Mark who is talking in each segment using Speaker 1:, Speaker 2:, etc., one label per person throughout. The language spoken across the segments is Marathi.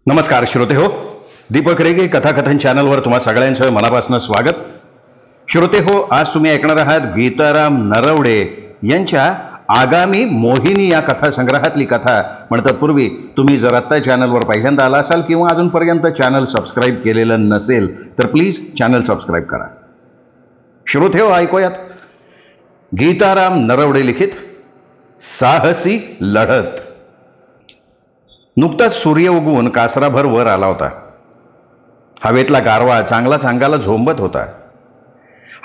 Speaker 1: नमस्कार श्रोते हो, दीपक रेगे कथाकथन चॅनलवर तुम्हा सगळ्यांचं मनापासून स्वागत. श्रोते हो, आज तुम्ही ऐकणार आहात गीताराम नरवडे यांच्या आगामी मोहिनी या कथासंग्रहातली कथा. म्हणतात पूर्वी तुम्ही जर आत्ता चॅनलवर पहिल्यांदा आला असाल किंवा अजूनपर्यंत चॅनल सबस्क्राईब केलेलं नसेल तर प्लीज चॅनल सबस्क्राईब करा. श्रोते हो, ऐकूयात गीताराम नरवडे लिखित साहसी लढत. नुकताच सूर्य उगवून कासराभर वर आला होता. हवेतला गारवा चांगलाच अंगाला झोंबत होता.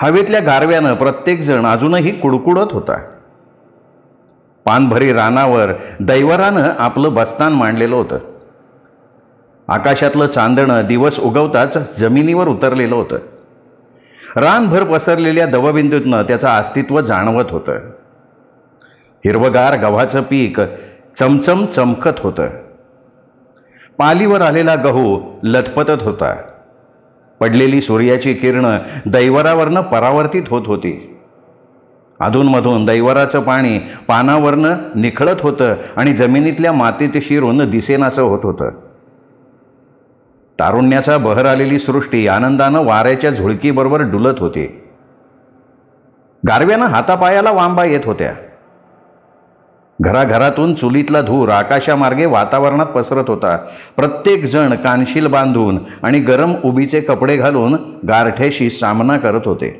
Speaker 1: हवेतल्या गारव्यानं प्रत्येक जण अजूनही कुडकुडत होता. पानभरी रानावर दैवरानं आपलं बस्तान मांडलेलं होतं. आकाशातलं चांदणं दिवस उगवताच जमिनीवर उतरलेलं होतं. रानभर पसरलेल्या दवबिंदूतनं त्याचं अस्तित्व जाणवत होतं. हिरवगार गव्हाचं पीक चमचम चमकत होतं. पालीवर आलेला गहू लथपथत होता. पडलेली सूर्याची किरणं दैवरावरनं परावर्तित होत होती. अधूनमधून दैवराचं पाणी पानावरनं निखळत होतं आणि जमिनीतल्या मातीत शिरून दिसेनासं होत होतं. तारुण्याचा बहर आलेली सृष्टी आनंदानं वाऱ्याच्या झुळकीबरोबर डुलत होती. गारव्यानं हातापायाला वांबा येत होत्या. घराघरातून चुलीतला धूर आकाशामार्गे वातावरणात पसरत होता. प्रत्येक जण कानशील बांधून आणि गरम उबीचे कपडे घालून गारठ्याशी सामना करत होते.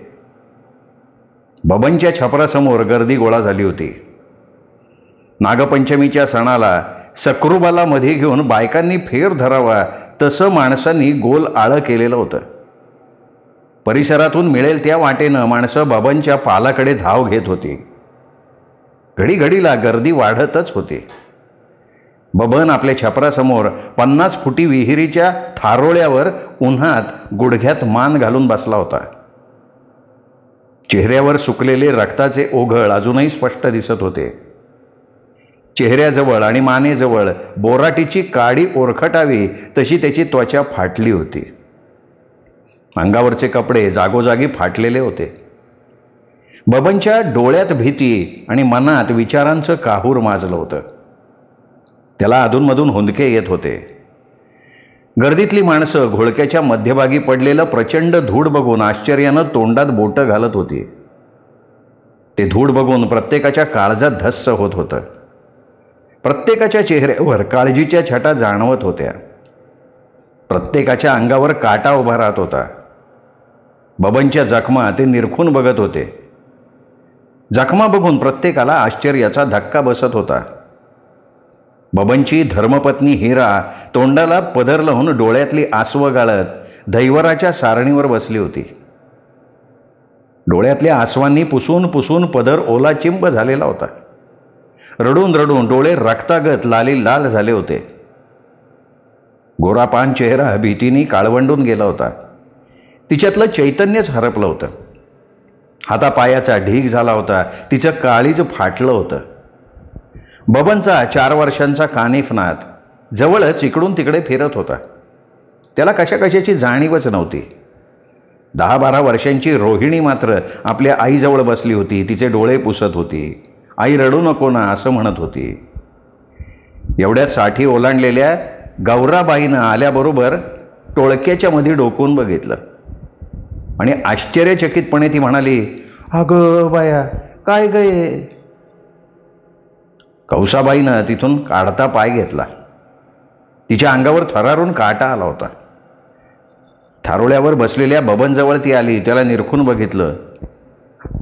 Speaker 1: बबनच्या छपरासमोर गर्दी गोळा झाली होती. नागपंचमीच्या सणाला सक्रूबाला मध्ये घेऊन बायकांनी फेर धरावा तसं माणसांनी गोल आळं केलेलं होतं. परिसरातून मिळेल त्या वाटेनं माणसं बबनच्या पालाकडे धाव घेत होती. घडीघडीला गर्दी वाढतच होती. बबन आपल्या छपरासमोर 50 फुटी विहिरीच्या थारोळ्यावर उन्हात गुडघ्यात मान घालून बसला होता. चेहऱ्यावर सुकलेले रक्ताचे ओघळ अजूनही स्पष्ट दिसत होते. चेहऱ्याजवळ आणि मानेजवळ बोराटीची काडी ओरखटावी तशी त्याची त्वचा फाटली होती. अंगावरचे कपडे जागोजागी फाटलेले होते. बबनच्या डोळ्यात भीती आणि मनात विचारांचं काहूर माजलं होतं. त्याला अधूनमधून हुंदके येत होते. गर्दीतली माणसं घोळक्याच्या मध्यभागी पडलेलं प्रचंड धूळ बघून आश्चर्यानं तोंडात बोटं घालत होती. ते धूळ बघून प्रत्येकाच्या काळजात धस्स होत होतं. प्रत्येकाच्या चेहऱ्यावर काळजीच्या छटा जाणवत होत्या. प्रत्येकाच्या अंगावर काटा उभा राहत होता. बबनच्या जखमा ते निरखून बघत होते. जखमा बघून प्रत्येकाला आश्चर्याचा धक्का बसत होता. बबनची धर्मपत्नी हिरा तोंडाला पदर लावून डोळ्यातली आसवं गाळत दैवराच्या सारणीवर बसली होती. डोळ्यातल्या आसवांनी पुसून पुसून पदर ओला चिंब झालेला होता. रडून रडून डोळे रक्तागत लाली लाल झाले होते. गोरापान चेहरा भीतीने काळवंडून गेला होता. तिच्यातलं चैतन्यच हरपलं होतं. हातापायाचा ढीग झाला होता. तिचं काळीज फाटलं होतं. बबनचा 4 वर्षांचा कानिफनाथ जवळच इकडून तिकडे फिरत होता. त्याला कशाची जाणीवच नव्हती. 10-12 वर्षांची रोहिणी मात्र आपल्या आईजवळ बसली होती. तिचे डोळे पुसत होती. आई रडू नको ना असं म्हणत होती. एवढ्या 60 ओलांडलेल्या गौराबाईनं आल्याबरोबर टोळक्याच्या मध्ये डोकून बघितलं आणि आश्चर्यचकितपणे ती म्हणाली, अगं बाया, काय गये? कौसाबाईनं तिथून काढता पाय घेतला. तिच्या अंगावर थरारून काटा आला होता. थारोळ्यावर बसलेल्या बबनजवळ ती आली. त्याला निरखून बघितलं.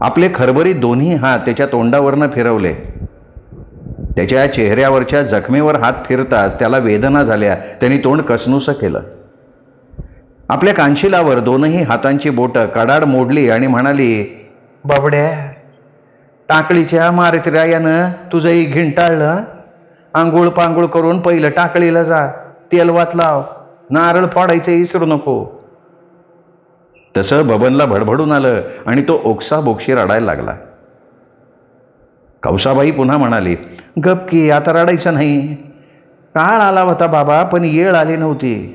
Speaker 1: आपले खरबरीत दोन्ही हात त्याच्या तोंडावरनं फिरवले. त्याच्या चेहऱ्यावरच्या जखमेवर हात फिरताच त्याला वेदना झाल्या. त्यांनी तोंड कसनुसं केलं. आपल्या कानशिलावर दोनही हातांची बोटं कडाड मोडली आणि म्हणाली, बाबड्या, टाकळीच्या मारित्र्यानं तुझंही घिंटाळलं. आंघोळ पांघोळ करून पहिलं टाकळीला जा, तेलवात लाव, नारळ फोडायचं विसरू नको. तसं बबनला भडभडून आलं आणि तो ओक्साबोक्षी रडायला लागला. कौसाबाई पुन्हा म्हणाली, गप की, आता रडायचं नाही. काळ आला होता बाबा, पण येळ आली नव्हती.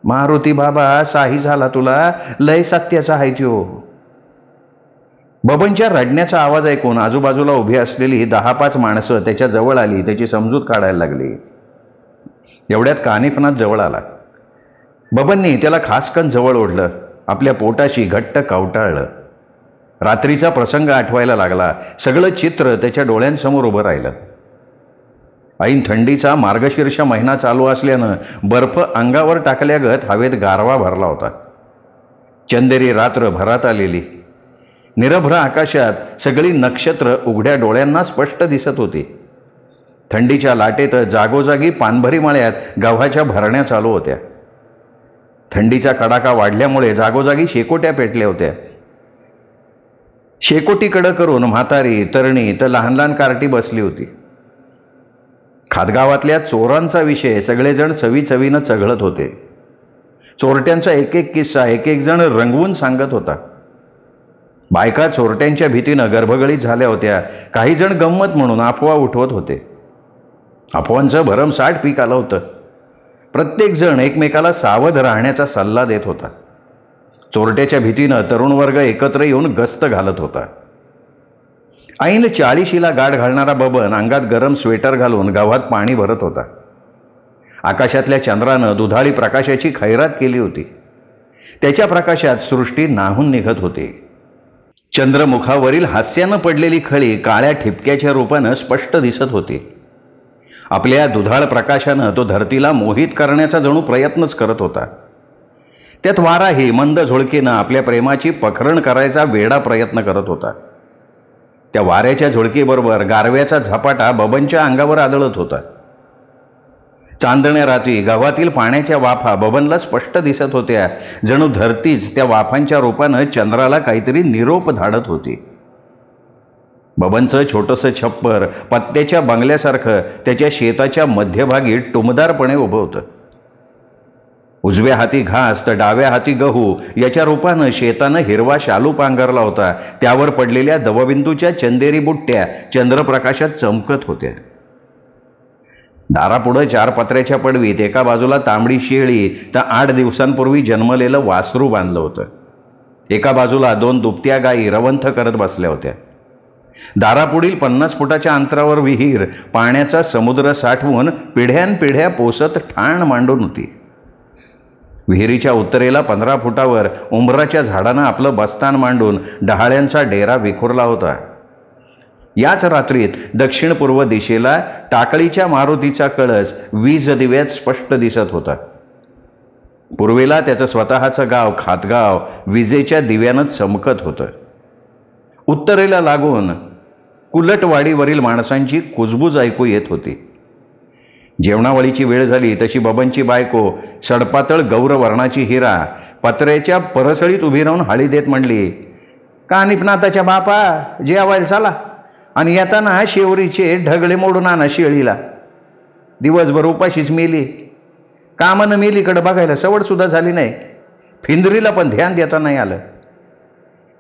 Speaker 1: मारुती बाबा, साही झाला तुला, लय सत्याचा आहे त्यो. बबनच्या रडण्याचा आवाज ऐकून आजूबाजूला उभी असलेली 10-5 माणसं त्याच्या जवळ आली. त्याची समजूत काढायला लागली. एवढ्यात कानिफनाथ जवळ आला. बबननी त्याला खासकन जवळ ओढलं, आपल्या पोटाशी घट्ट कवटाळलं. रात्रीचा प्रसंग आठवायला लागला. सगळं चित्र त्याच्या डोळ्यांसमोर उभं राहिलं. ऐन थंडीचा मार्गशीर्ष महिना चालू असल्यानं बर्फ अंगावर टाकल्यागत हवेत गारवा भरला होता. चंदेरी रात्र भरात आलेली. निरभ्र आकाशात सगळी नक्षत्र उघड्या डोळ्यांना स्पष्ट दिसत होती. थंडीच्या लाटेत जागोजागी पानभरी मळ्यात गव्हाच्या भरण्या चालू होत्या. थंडीचा कडाका वाढल्यामुळे जागोजागी शेकोट्या पेटल्या होत्या. शेकोटीकडं करून म्हातारी, तरणी तर लहान लहान कार्टी बसली होती. खातगावातल्या चोरांचा विषय सगळेजण चवीचवीनं चघळत होते. चोरट्यांचा एक एक किस्सा एक एक जण रंगवून सांगत होता. बायका चोरट्यांच्या भीतीनं गर्भगळीत झाल्या होत्या. काही जण गंमत म्हणून अफवा उठवत होते. अफवांचं भरमसाठ पीक आलं होतं. प्रत्येक जण एकमेकाला सावध राहण्याचा सल्ला देत होता. चोरट्याच्या भीतीनं तरुण वर्ग एकत्र येऊन गस्त घालत होता. ऐन 40शीला गाठ घालणारा बबन अंगात गरम स्वेटर घालून गावात पाणी भरत होता. आकाशातल्या चंद्रानं दुधाळी प्रकाशाची खैरात केली होती. त्याच्या प्रकाशात सृष्टी न्हाऊन निघत होती. चंद्रमुखावरील हास्यानं पडलेली खळी काळ्या ठिपक्याच्या रूपानं स्पष्ट दिसत होती. आपल्या दुधाळ प्रकाशानं तो धरतीला मोहित करण्याचा जणू प्रयत्नच करत होता. त्यात वाराही मंद झुळकीनं आपल्या प्रेमाची पखरण करायचा वेडा प्रयत्न करत होता. त्या वाऱ्याच्या झुळकीबरोबर गारव्याचा झपाटा बबनच्या अंगावर आदळत होता. चांदण्या रात्री गावातील पाण्याच्या वाफा बबनला स्पष्ट दिसत होत्या. जणू धरतीच त्या वाफांच्या रूपानं चंद्राला काहीतरी निरोप धाडत होती. बबनचं छोटंसं छप्पर पत्त्याच्या बंगल्यासारखं त्याच्या शेताच्या मध्यभागी टुमदारपणे उभं होतं. उजव्या हाती घास तर डाव्या हाती गहू याच्या रूपानं शेतानं हिरवा शालू पांघरला होता. त्यावर पडलेल्या दवबिंदूच्या चंदेरी बुट्ट्या चंद्रप्रकाशात चमकत होत्या. दारापुढं 4 पत्र्याच्या पडवीत एका बाजूला तांबडी शेळी तर 8 दिवसांपूर्वी जन्मलेलं वासरू बांधलं होतं. एका बाजूला 2 दुभत्या गायी रवंथ करत बसल्या होत्या. दारापुढील 50 फुटाच्या अंतरावर विहीर पाण्याचा समुद्र साठवून पिढ्यानपिढ्या पोसत ठाण मांडून होती. विहिरीच्या उत्तरेला 15 फुटावर उंबराच्या झाडानं आपलं बस्तान मांडून डहाळ्यांचा डेरा विखुरला होता. याच रात्रीत दक्षिण पूर्व दिशेला टाकळीच्या मारुतीचा कळस वीज दिव्यात स्पष्ट दिसत होता. पूर्वेला त्याचं स्वतःचं गाव खातगाव विजेच्या दिव्यानं चमकत होतं. उत्तरेला लागून कुलटवाडीवरील माणसांची कुजबूज ऐकू येत होती. जेवणावळीची वेळ झाली तशी बबनची बायको सडपातळ गौरवर्णाची हिरा पत्र्याच्या परसळीत उभी राहून हाळी देत म्हणली, कानिफनाथाच्या बापा जेवायला चला आणि येताना शेवरीचे ढगळे मोडून आणा शेळीला. दिवसभर उपाशीच मेली. कामानं मेलीकडे बघायला सवड सुद्धा झाली नाही. फिंदरीला पण ध्यान देता नाही आलं.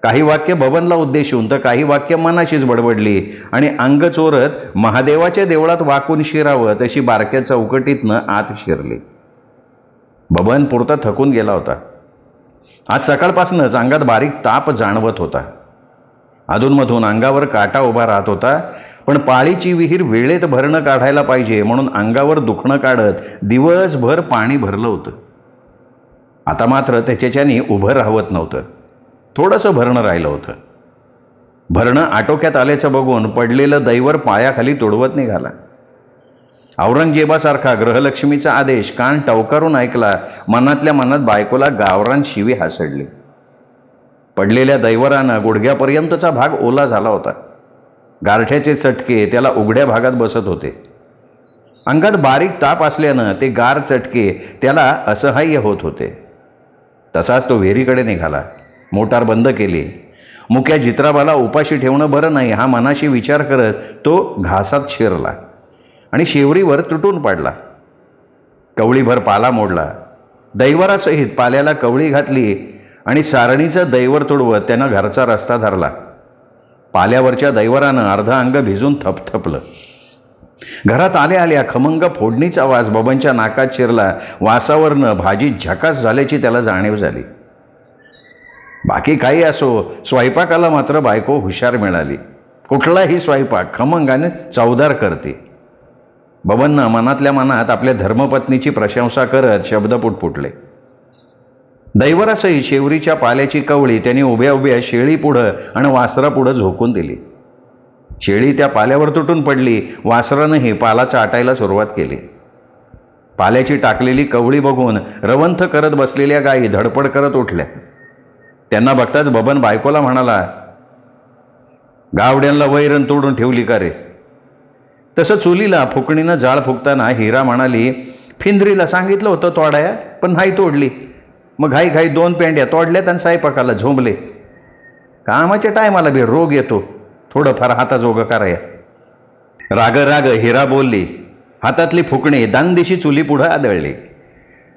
Speaker 1: काही वाक्य बबनला उद्देशून तर काही वाक्य मनाशीच बडबडली आणि अंग चोरत महादेवाच्या देवळात वाकून शिरावं तशी बारक्या चौकटीतनं आत शिरली. बबन पुरता थकून गेला होता. आज सकाळपासूनच अंगात बारीक ताप जाणवत होता. अधूनमधून अंगावर काटा उभा राहत होता. पण पाळीची विहीर वेळेत भरणं काढायला पाहिजे म्हणून अंगावर दुखणं काढत दिवसभर पाणी भरलं होतं. आता मात्र त्याच्याच्यानी उभं राहवत नव्हतं. थोडंसं भरणं राहिलं होतं. भरणं आटोक्यात आल्याचं बघून पडलेलं दैवर पायाखाली तुडवत निघाला. औरंगजेबासारखा ग्रहलक्ष्मीचा आदेश कान टवकारून ऐकला. मनातल्या मनात बायकोला गावरान शिवी हासडली. पडलेल्या दैवरानं गुडघ्यापर्यंतचा भाग ओला झाला होता. गारठ्याचे चटके त्याला उघड्या भागात बसत होते. अंगात बारीक ताप असल्यानं ते गार चटके त्याला असहाय्य होत होते. तसाच तो विहिरीकडे निघाला. मोटार बंद केली. मुक्या जित्राबाला उपाशी ठेवणं बरं नाही हा मनाशी विचार करत तो घासात शिरला आणि शेवरीवर तुटून पडला. कवळीभर पाला मोडला. दैवरासहित पाल्याला कवळी घातली आणि सारणीचं दैवर तुडवत त्यानं घरचा रस्ता धरला. पाल्यावरच्या दैवरानं अर्ध अंग भिजून थपथपलं. घरात आल्या आल्या खमंग फोडणीचा वास बबनच्या नाकात शिरला. वासावरनं भाजी झकास झाल्याची त्याला जाणीव झाली. बाकी काही असो, स्वयंपाकाला मात्र बायको हुशार मिळाली. कुठलाही स्वयंपाक खमंगाने चवदार करते. बबननं मनातल्या मनात आपल्या धर्मपत्नीची प्रशंसा करत शब्द पुटपुटले. दैवरासही शेवरीच्या पाल्याची कवळी त्यांनी उभ्या उभ्या शेळी पुढं आणि वासरापुढं झोकून दिली. शेळी त्या पाल्यावर तुटून पडली. वासरानंही पाला चाटायला सुरुवात केली. पाल्याची टाकलेली कवळी बघून रवंथ करत बसलेल्या गायी धडपड करत उठल्या. त्यांना बघताच बबन बायकोला म्हणाला, गावड्यांना वैरण तोडून ठेवली का रे? तसं चुलीला फुकणीनं जाळ फुकताना हिरा म्हणाली, फिंदरीला सांगितलं होतं तोडाया, पण नाही तोडली. मग घाई घाई 2 पेंड्या तोडल्यात आणि स्वयंपाकाला झोंबले. कामाच्या टायमाला बी रोग येतो, थोडंफार हाताजोगं कराया. राग राग हिरा बोलली. हातातली फुकणी दानदिशी चुली पुढं आदळली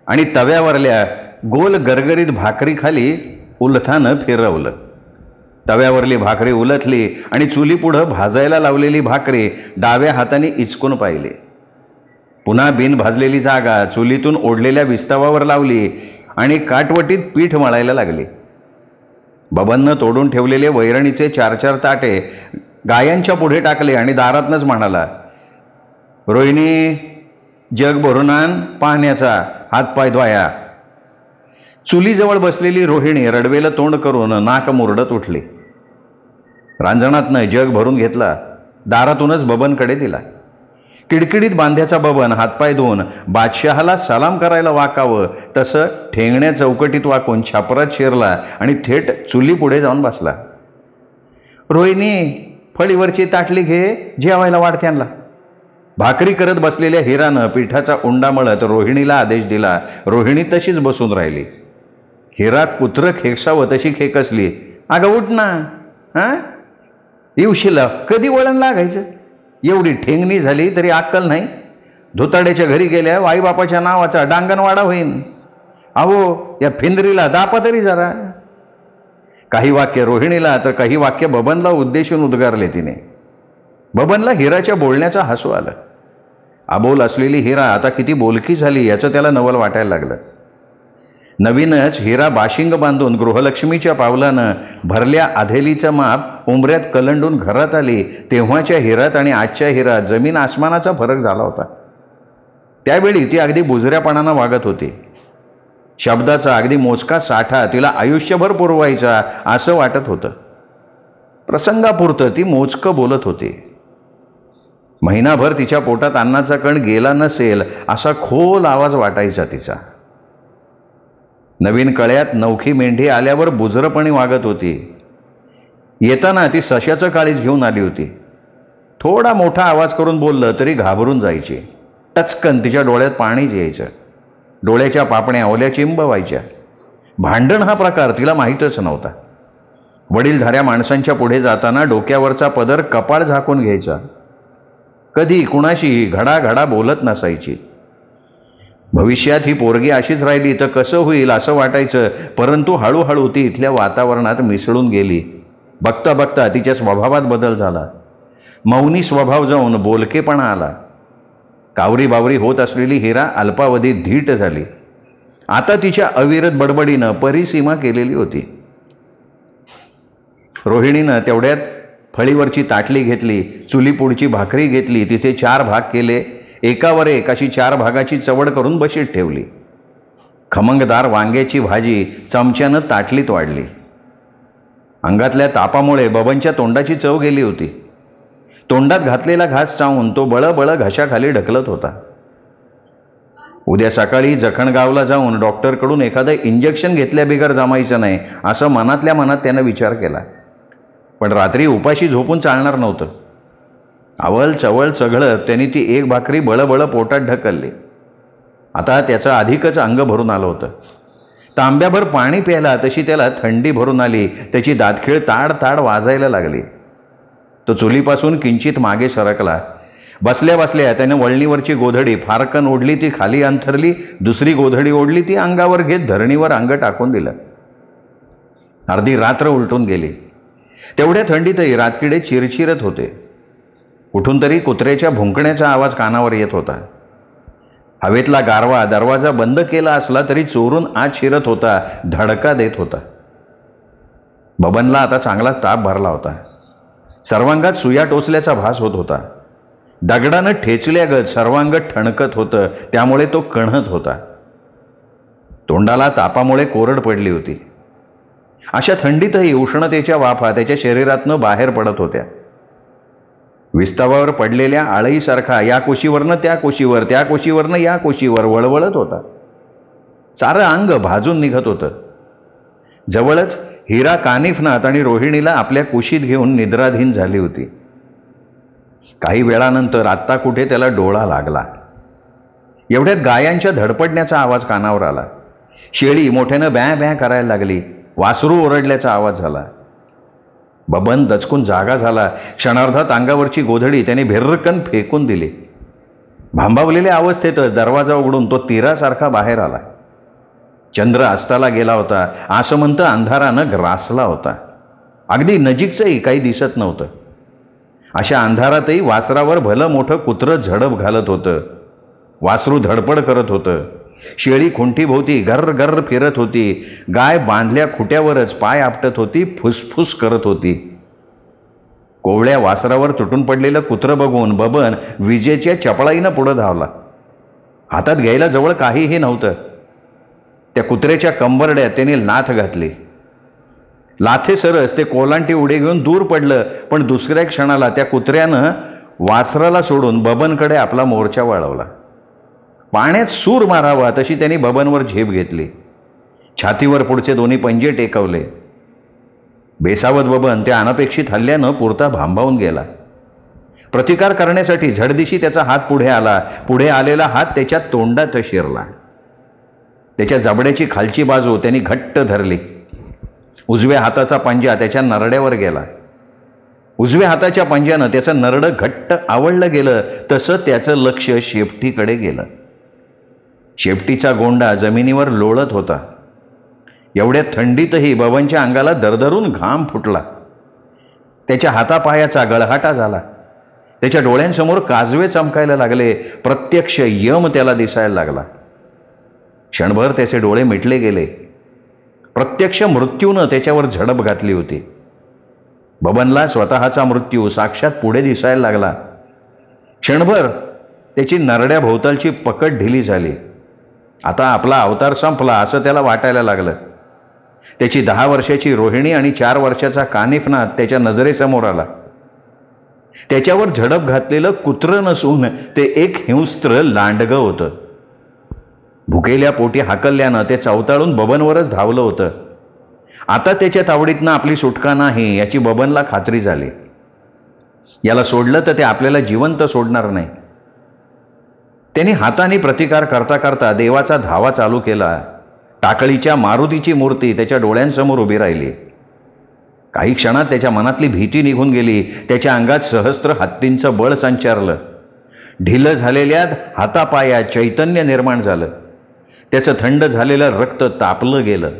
Speaker 1: आणि तव्यावरल्या गोल गरगरीत भाकरी खाली उलथानं फिरवलं. तव्यावरली भाकरी उलथली आणि चुली पुढं भाजायला लावलेली भाकरी डाव्या हाताने इचकून पाहिली. पुन्हा बिन भाजलेली जागा चुलीतून ओढलेल्या विस्तवावर लावली आणि काटवटीत पीठ मळायला लागली. बबननं तोडून ठेवलेले वैरणीचे 4-4 ताटे गायांच्या पुढे टाकले आणि दारातनंच म्हणाला, रोहिणी, जग भरून आण पाण्याचा, हातपाय धुवाया. चुलीजवळ बसलेली रोहिणी रडवेलं तोंड करून नाक मुरडत उठली. रांजणातनं जग भरून घेतला, दारातूनच बबनकडे दिला. किडकिडीत बांध्याचा बबन हातपाय धुवून बादशहाला सलाम करायला वाकावं तसं ठेंगण्या चौकटीत वाकून छापरात शिरला आणि थेट चुली पुढे जाऊन बसला. रोहिणी, फळीवरची ताटली घे, जेवायला वाढत्यांना. भाकरी करत बसलेल्या हिरानं पिठाचा उंडा मळत रोहिणीला आदेश दिला. रोहिणी तशीच बसून राहिली. हिरा कुत्रं खेकसावं तशी खेकसली. अगं उठ ना, हा येऊशिला, कधी वळण लागायचं? एवढी ठेंगणी झाली तरी अक्कल नाही. धुताड्याच्या घरी गेल्या आईबापाच्या नावाचा डांगणवाडा होईन. अहो, या फिंदरीला दापा तरी जरा. काही वाक्य रोहिणीला तर काही वाक्य बबनला उद्देशून उद्गारले तिने. बबनला हिराच्या बोलण्याचा हसू आलं. अबोल असलेली हिरा आता किती बोलकी झाली याचं त्याला नवल वाटायला लागलं. नवीनच हिरा बाशिंग बांधून गृहलक्ष्मीच्या पावलानं भरल्या आधेलीचं माप उंबऱ्यात कलंडून घरात आली तेव्हाच्या हिरात आणि आजच्या हिरात जमीन आसमानाचा फरक झाला होता. त्यावेळी ती अगदी बुजऱ्यापणानं वागत होती. शब्दाचा अगदी मोजका साठा तिला आयुष्यभर पुरवायचा असं वाटत होतं. प्रसंगापुरतं ती मोजकं बोलत होती. महिनाभर तिच्या पोटात अन्नाचा कण गेला नसेल असा खोल आवाज वाटायचा तिचा. नवीन कळ्यात नवखी मेंढी आल्यावर बुजरपणे वागत होती. येताना ती सश्याचं काळीज घेऊन आली होती. थोडा मोठा आवाज करून बोललं तरी घाबरून जायची. टचकन तिच्या डोळ्यात पाणीच यायचं. डोळ्याच्या पापण्या ओल्या चिंब व्हायच्या. भांडण हा प्रकार तिला माहीतच नव्हता. वडीलधाऱ्या माणसांच्या पुढे जाताना डोक्यावरचा पदर कपाळ झाकून घ्यायचा. कधी कुणाशी घडाघडा बोलत नसायची. भविष्यात ही पोरगी अशीच राहिली तर कसं होईल असं वाटायचं. परंतु हळूहळू ती इथल्या वातावरणात मिसळून गेली. बघता बघता तिच्या स्वभावात बदल झाला. मौनी स्वभाव जाऊन बोलकेपणा आला. कावरी बावरी होत असलेली हिरा अल्पावधीत धीट झाली. आता तिच्या अविरत बडबडीनं परिसीमा केलेली होती. रोहिणीनं तेवढ्यात फळीवरची ताटली घेतली, चुलीपुढची भाकरी घेतली, तिचे 4 भाग केले. एकावर एक अशी 4 भागाची चवड करून बशीत ठेवली. खमंगदार वांग्याची भाजी चमच्यानं ताटलीत वाढली. अंगातल्या तापामुळे बबनच्या तोंडाची चव गेली होती. तोंडात घातलेला घास चावून तो बळबळ घशाखाली ढकलत होता. उद्या सकाळी जखणगावला जाऊन डॉक्टरकडून एखादं इंजेक्शन घेतल्याबिगर जमायचं नाही असं मनातल्या मनात त्यानं विचार केला. पण रात्री उपाशी झोपून चालणार नव्हतं. आवल चवळ चघळत त्यांनी ती 1 भाकरी बळबळ पोटात ढकलली. आता त्याचं अधिकच अंग भरून आलं होतं. तांब्याभर पाणी प्यायला तशी त्याला थंडी भरून आली. त्याची दातखीळ ताड ताड वाजायला लागली. तो चुलीपासून किंचित मागे सरकला. बसल्या बसल्या त्याने वळणीवरची गोधडी फारकन ओढली, ती खाली अंथरली. दुसरी गोधडी ओढली, ती अंगावर घेत धरणीवर अंग टाकून दिलं. अर्धी रात्र उलटून गेली. तेवढ्या थंडीतही रातकिडे चिरचिरत होते. कुठून तरी कुत्र्याच्या भुंकण्याचा आवाज कानावर येत होता. हवेतला गारवा दरवाजा बंद केला असला तरी चोरून आत शिरत होता, धडका देत होता. बबनला आता चांगलाच ताप भरला होता. सर्वांगात सुया टोचल्याचा भास होत होता. दगडानं ठेचल्यागत सर्वांग ठणकत होतं, त्यामुळे तो कणहत होता. तोंडाला तापामुळे कोरड पडली होती. अशा थंडीतही उष्णतेच्या वाफा त्याच्या शरीरातनं बाहेर पडत होत्या. विस्तावावर पडलेल्या आळईसारखा या कुशीवरनं त्या कुशीवर, त्या कुशीवरनं या कुशीवर वळवळत होता. सारं अंग भाजून निघत होतं. जवळच हिरा कानिफनाथ आणि रोहिणीला आपल्या कुशीत घेऊन निद्राधीन झाली होती. काही वेळानंतर आत्ता कुठे त्याला डोळा लागला. एवढ्यात गायांच्या धडपडण्याचा आवाज कानावर आला. शेळी मोठ्यानं ब्या ब्या करायला लागली. वासरू ओरडल्याचा आवाज झाला. बबन दचकून जागा झाला. क्षणार्धात अंगावरची गोधडी त्याने भिरकन फेकून दिली. भांबावलेल्या अवस्थेतच दरवाजा उघडून तो तीरासारखा बाहेर आला. चंद्र अस्ताला गेला होता. आसमंत अंधारानं ग्रासला होता. अगदी नजीकचंही काही दिसत नव्हतं. अशा अंधारातही वासरावर भलं मोठं कुत्रं झडप घालत होतं. वासरू धडपड करत होतं. शेळी खुंटीभोवती गर्र गर्र फिरत होती. गाय बांधल्या खुट्यावरच पाय आपटत होती, फुसफुस करत होती. कोवळ्या वासरावर तुटून पडलेलं कुत्रं बघून बबन विजेच्या चपळाईनं पुढं धावला. हातात घ्यायला जवळ काहीही नव्हतं. त्या कुत्र्याच्या कंबरड्यात त्याने लाथ घातली. लाथेसरच ते कोलांटी उडी घेऊन दूर पडलं. पण दुसऱ्या क्षणाला त्या कुत्र्यानं वासराला सोडून बबनकडे आपला मोर्चा वळवला. पाण्यात सूर मारावा तशी त्यांनी बबनवर झेप घेतली. छातीवर पुढचे दोन्ही पंजे टेकवले. बेसावत बबन त्या अनपेक्षित हल्ल्यानं पुरता भांबावून गेला. प्रतिकार करण्यासाठी झडदिशी त्याचा हात पुढे आला. पुढे आलेला हात त्याच्या तोंडात शिरला. त्याच्या जबड्याची खालची बाजू त्यांनी घट्ट धरली. उजव्या हाताचा पंजा त्याच्या नरड्यावर गेला. उजव्या हाताच्या पंजानं त्याचं नरडं घट्ट आवळलं गेलं. तसं त्याचं लक्ष शेपटीकडे गेलं. शेपटीचा गोंडा जमिनीवर लोळत होता. एवढ्या थंडीतही बबनच्या अंगाला दरदरून घाम फुटला. त्याच्या हातापायाचा गळहाटा झाला. त्याच्या डोळ्यांसमोर काजवे चमकायला लागले. प्रत्यक्ष यम त्याला दिसायला लागला. क्षणभर त्याचे डोळे मिटले गेले. प्रत्यक्ष मृत्यूनं त्याच्यावर झडप घातली होती. बबनला स्वतःचा मृत्यू साक्षात पुढे दिसायला लागला. क्षणभर त्याची नरड्या भोवतालची पकड ढिली झाली. आता आपला अवतार संपला असं त्याला वाटायला लागलं. त्याची 10 वर्षाची रोहिणी आणि 4 वर्षाचा कानिफनाथ त्याच्या नजरेसमोर आला. त्याच्यावर झडप घातलेलं कुत्रं नसून ते एक हिंस्त्र लांडगं होतं. भुकेल्या पोटी हाकलल्यानं ते चवताळून बबनवरच धावलं होतं. आता त्याच्या तावडीतनं आपली सुटका नाही याची बबनला खात्री झाली. याला सोडलं तर ते आपल्याला जिवंत सोडणार नाही. त्यांनी हाताने प्रतिकार करता करता देवाचा धावा चालू केला. टाकळीच्या मारुतीची मूर्ती त्याच्या डोळ्यांसमोर उभी राहिली. काही क्षणात त्याच्या मनातली भीती निघून गेली. त्याच्या अंगात सहस्त्र हत्तींचं बळ संचारलं. ढिलं झालेल्या हातापायात चैतन्य निर्माण झालं. त्याचं थंड झालेलं रक्त तापलं गेलं.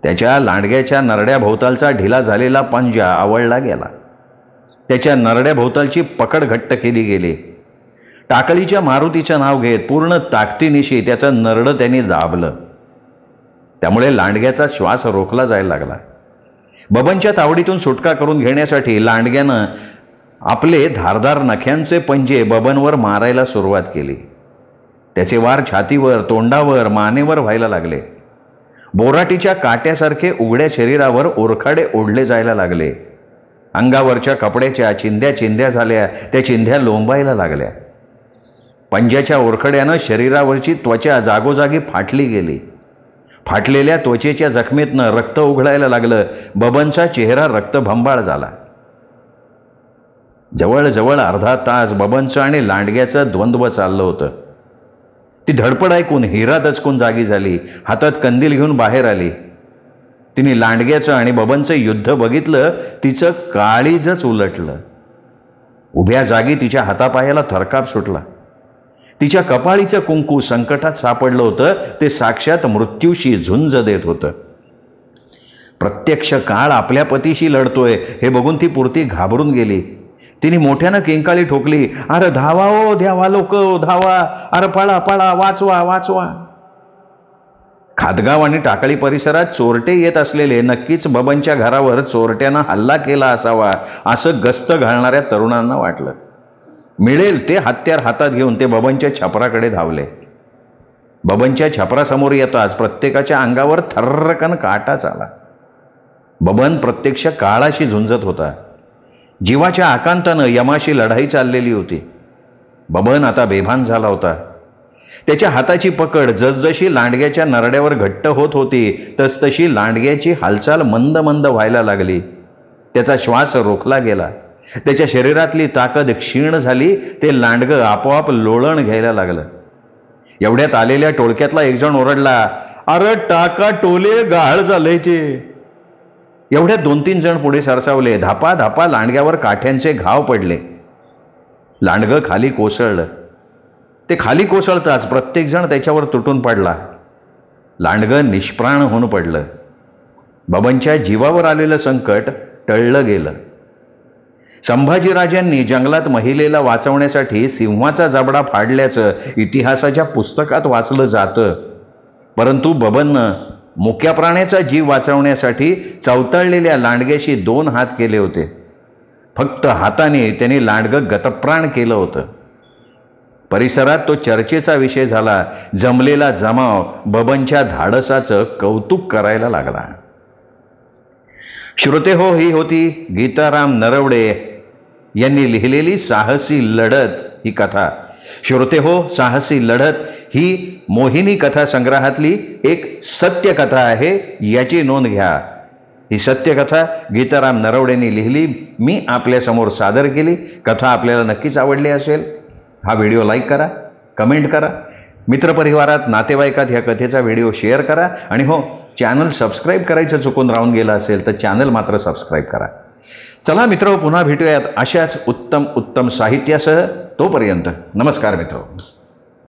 Speaker 1: त्याच्या लांडग्याच्या नरड्या भोवतालचा ढिला झालेला पंजा आवळला गेला. त्याच्या नरड्या भोवतालची पकड घट्ट केली गेली. टाकळीच्या मारुतीचं नाव घेत पूर्ण ताकदीनिशी त्याचं नरडं त्यांनी दाबलं. त्यामुळे लांडग्याचा श्वास रोखला जायला लागला. बबनच्या तावडीतून सुटका करून घेण्यासाठी लांडग्यानं आपले धारदार नख्यांचे पंजे बबनवर मारायला सुरुवात केली. त्याचे वार छातीवर, तोंडावर, मानेवर व्हायला लागले. बोराटीच्या काट्यासारखे उघड्या शरीरावर ओरखाडे ओढले जायला लागले. अंगावरच्या कपड्याच्या चिंध्या चिंध्या झाल्या. त्या चिंध्या लोंबायला लागल्या. पंजाच्या ओरखड्यानं शरीरावरची त्वचा जागोजागी फाटली गेली. फाटलेल्या त्वचेच्या जखमेतनं रक्त उघडायला लागलं. बबनचा चेहरा रक्तभंबाळ झाला. जवळजवळ अर्धा तास बबनचं आणि लांडग्याचं द्वंद्व चाललं होतं. ती धडपड ऐकून हिरा दचकून जागी झाली. हातात कंदील घेऊन बाहेर आली. तिने लांडग्याचं आणि बबनचं युद्ध बघितलं. तिचं काळीजच उलटलं. उभ्या जागी तिच्या हातापायाला थरकाप सुटला. तिच्या कपाळीचं कुंकू संकटात सापडलं होतं. ते साक्षात मृत्यूशी झुंज देत होतं. प्रत्यक्ष काळ आपल्या पतीशी लढतोय हे बघून ती पुरती घाबरून गेली. तिने मोठ्यानं किंकाळी ठोकली, अरे धावा ओ द्यावा लोक, धावा, अरे पळा पळा, वाचवा वाचवा. खातगाव आणि टाकळी परिसरात चोरटे येत असलेले नक्कीच बबनच्या घरावर चोरट्यानं हल्ला केला असावा असं गस्त घालणाऱ्या तरुणांना वाटलं. मिळेल ते हत्यार हातात घेऊन ते बबनच्या छपराकडे धावले. बबनच्या छपरासमोर येताच प्रत्येकाच्या अंगावर थर्रकन काटाच आला. बबन प्रत्यक्ष काळाशी झुंजत होता. जीवाच्या आकांतानं यमाशी लढाई चाललेली होती. बबन आता बेभान झाला होता. त्याच्या हाताची पकड जसजशी लांडग्याच्या नरड्यावर घट्ट होत होती तसतशी लांडग्याची हालचाल मंद मंद व्हायला लागली. त्याचा श्वास रोखला गेला. त्याच्या शरीरातली ताकद क्षीण झाली. ते लांडगं आपोआप लोळण घ्यायला लागलं. एवढ्यात आलेल्या टोळक्यातला एक जण ओरडला, अरे टाका टोले, गाळ झालंय ते. एवढ्यात 2-3 जण पुढे सरसावले. धापा धापा लांडग्यावर काठ्यांचे घाव पडले. लांडगं खाली कोसळलं. ते खाली कोसळताच प्रत्येक जण त्याच्यावर तुटून पडला. लांडगं निष्प्राण होऊन पडलं. बबनच्या जीवावर आलेलं संकट टळलं गेलं. संभाजीराजांनी जंगलात महिलेला वाचवण्यासाठी सिंहाचा जबडा फाडल्याचं इतिहासाच्या पुस्तकात वाचलं जातं. परंतु बबननं मुक्या प्राण्याचा जीव वाचवण्यासाठी चवताळलेल्या लांडग्याशी 2 हात केले होते. फक्त हाताने त्याने लांडगं गतप्राण केलं होतं. परिसरात तो चर्चेचा विषय झाला. जमलेला जमाव बबनच्या धाडसाचं कौतुक करायला लागला. श्रोते हो, ही होती गीताराम नरवडे यांनी लिहिलेली साहसी लढत ही कथा. श्रोते हो, साहसी लढत ही मोहिनी कथा संग्रहातली एक सत्य कथा आहे, याची नोंद घ्या. ही सत्य कथा गीताराम नरवडेंनी लिहिली, मी आपल्यासमोर सादर केली. कथा आपल्याला नक्कीच आवडली असेल. हा व्हिडिओ लाईक करा, कमेंट करा, मित्रपरिवारात नातेवाईकात ह्या कथेचा व्हिडिओ शेअर करा. आणि हो, चॅनल सबस्क्राईब करायचं चुकून राहून गेलं असेल तर चॅनल मात्र सबस्क्राईब करा. चला मित्र, पुन्हा भेटूयात अशाच उत्तम साहित्यासह. तोपर्यंत नमस्कार मित्र.